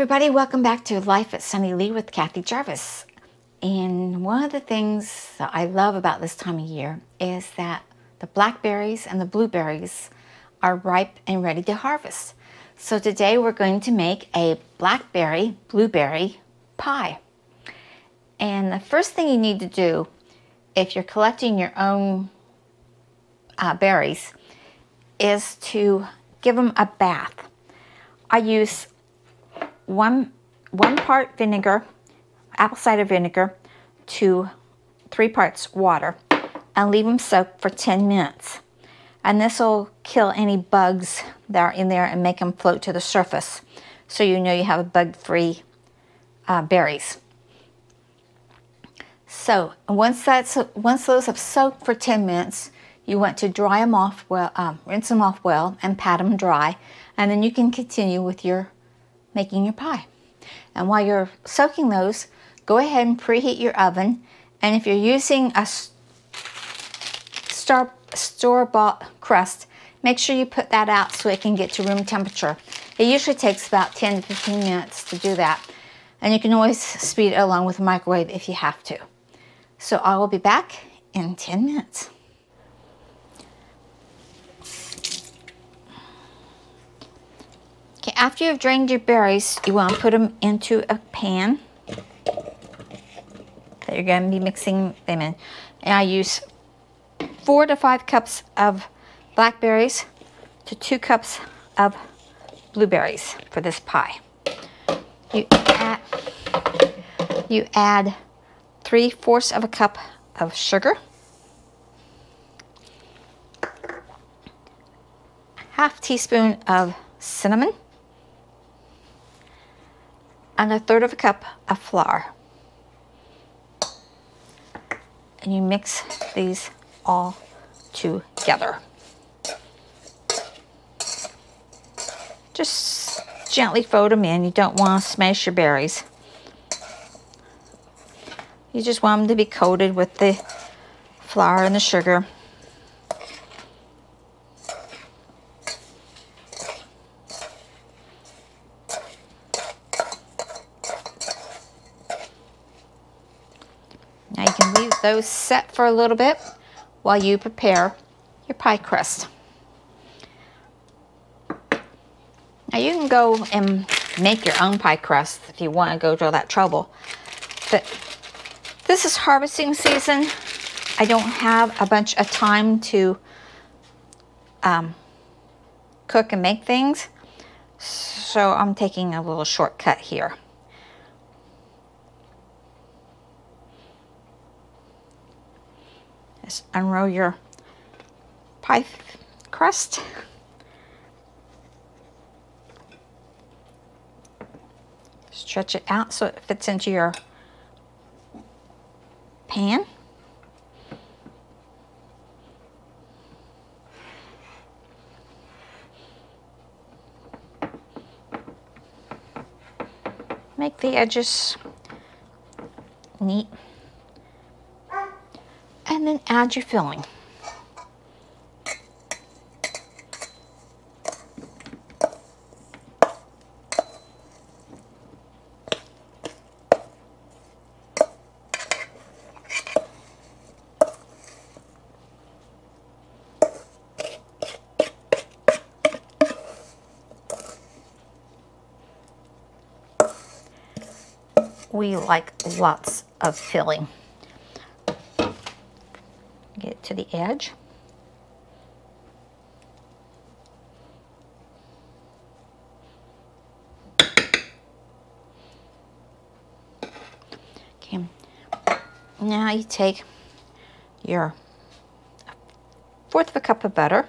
everybody, welcome back to Life at Sunny Lee with Kathy Jarvis. And one of the things that I love about this time of year is that the blackberries and the blueberries are ripe and ready to harvest. So today we're going to make a blackberry blueberry pie. And the first thing you need to do if you're collecting your own berries is to give them a bath. I use one part vinegar, apple cider vinegar, to 3 parts water, and leave them soak for 10 minutes. And this will kill any bugs that are in there and make them float to the surface, so you know you have bug-free berries. So once those have soaked for 10 minutes, you want to dry them off well, rinse them off well, and pat them dry, and then you can continue with your making your pie. And while you're soaking those, go ahead and preheat your oven. And if you're using a store-bought crust, make sure you put that out so it can get to room temperature. It usually takes about 10 to 15 minutes to do that. And you can always speed it along with a microwave if you have to. So I will be back in 10 minutes. Okay, after you've drained your berries, you want to put them into a pan that you're going to be mixing them in. And I use 4 to 5 cups of blackberries to 2 cups of blueberries for this pie. You add 3/4 of a cup of sugar, ½ teaspoon of cinnamon, and 1/3 of a cup of flour. And you mix these all together. Just gently fold them in. You don't want to smash your berries. You just want them to be coated with the flour and the sugar. Now you can leave those set for a little bit while you prepare your pie crust. Now you can go and make your own pie crust if you want to go to all that trouble. But this is harvesting season. I don't have a bunch of time to cook and make things, so I'm taking a little shortcut here. Just unroll your pie crust. Stretch it out so it fits into your pan. Make the edges neat. And then add your filling. We like lots of filling. Get it to the edge. Okay, now you take your 1/4 of a cup of butter,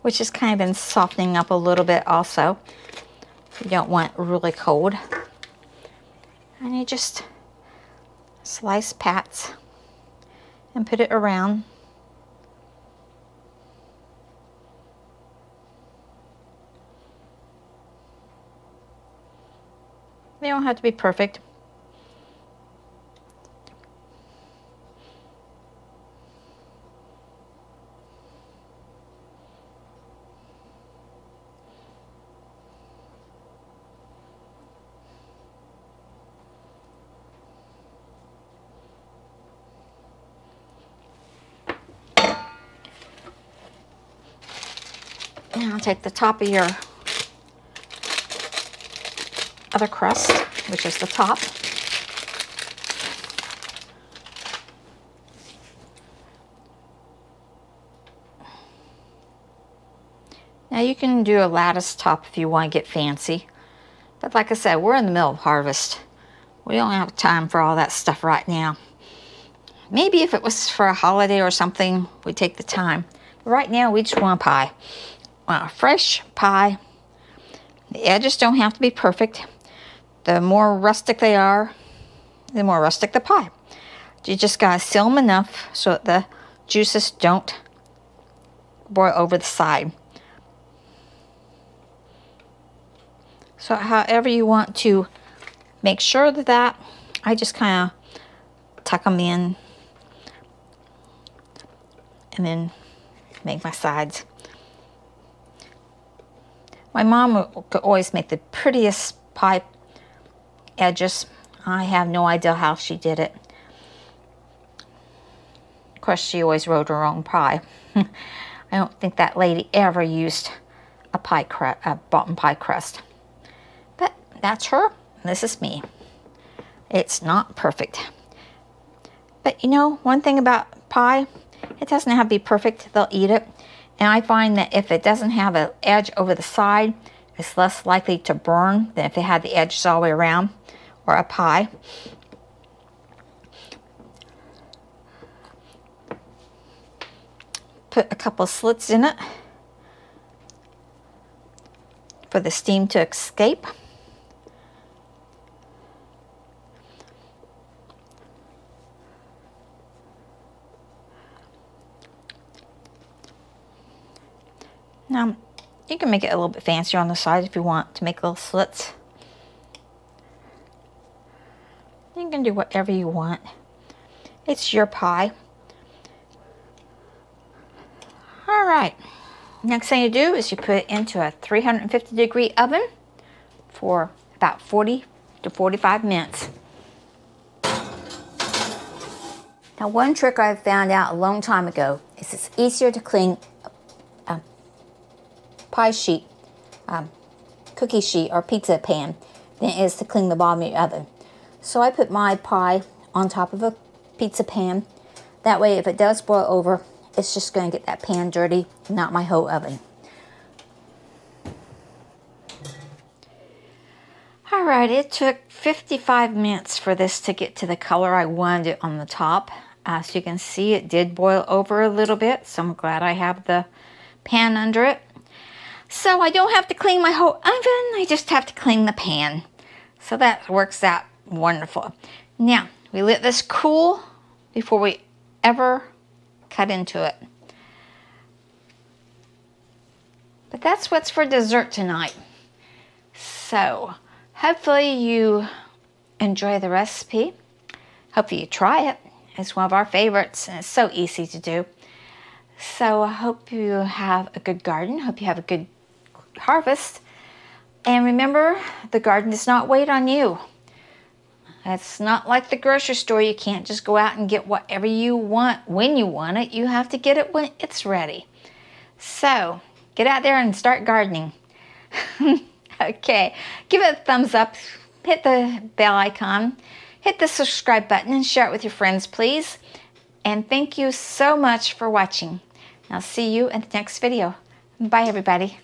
which has kind of been softening up a little bit also. You don't want really cold. And you just slice pats and put it around. They don't have to be perfect. Now take the top of your other crust, which is the top. Now you can do a lattice top if you want to get fancy. But like I said, we're in the middle of harvest. We don't have time for all that stuff right now. Maybe if it was for a holiday or something, we'd take the time. But right now, we just want a pie. Want a fresh pie. The edges don't have to be perfect. The more rustic they are, the more rustic the pie. You just gotta seal them enough so that the juices don't boil over the side. So however you want to make sure that, I just kind of tuck them in and then make my sides. My mom could always make the prettiest pie edges. I have no idea how she did it. Of course, she always wrote her own pie. I don't think that lady ever used a bought pie crust. But that's her. This is me. It's not perfect. But you know, one thing about pie, it doesn't have to be perfect. They'll eat it. And I find that if it doesn't have an edge over the side, it's less likely to burn than if it had the edges all the way around, or a pie. Put a couple slits in it for the steam to escape. Now, you can make it a little bit fancier on the side if you want to make little slits. You can do whatever you want. It's your pie. All right. Next thing you do is you put it into a 350-degree oven for about 40 to 45 minutes. Now, one trick I found out a long time ago is it's easier to clean a pie sheet, cookie sheet, or pizza pan than it is to clean the bottom of your oven. So I put my pie on top of a pizza pan. That way, if it does boil over, it's just going to get that pan dirty, not my whole oven. All right, it took 55 minutes for this to get to the color I wanted it on the top. As you can see, it did boil over a little bit, so I'm glad I have the pan under it. So I don't have to clean my whole oven, I just have to clean the pan. So that works out wonderful. Now, we let this cool before we ever cut into it. But that's what's for dessert tonight. So, hopefully you enjoy the recipe. Hopefully you try it. It's one of our favorites and it's so easy to do. So I hope you have a good garden. Hope you have a good harvest. And remember, the garden does not wait on you. It's not like the grocery store. You can't just go out and get whatever you want when you want it. You have to get it when it's ready. So, get out there and start gardening. Okay, give it a thumbs up, hit the bell icon, hit the subscribe button, and share it with your friends, please. And thank you so much for watching. I'll see you in the next video. Bye, everybody.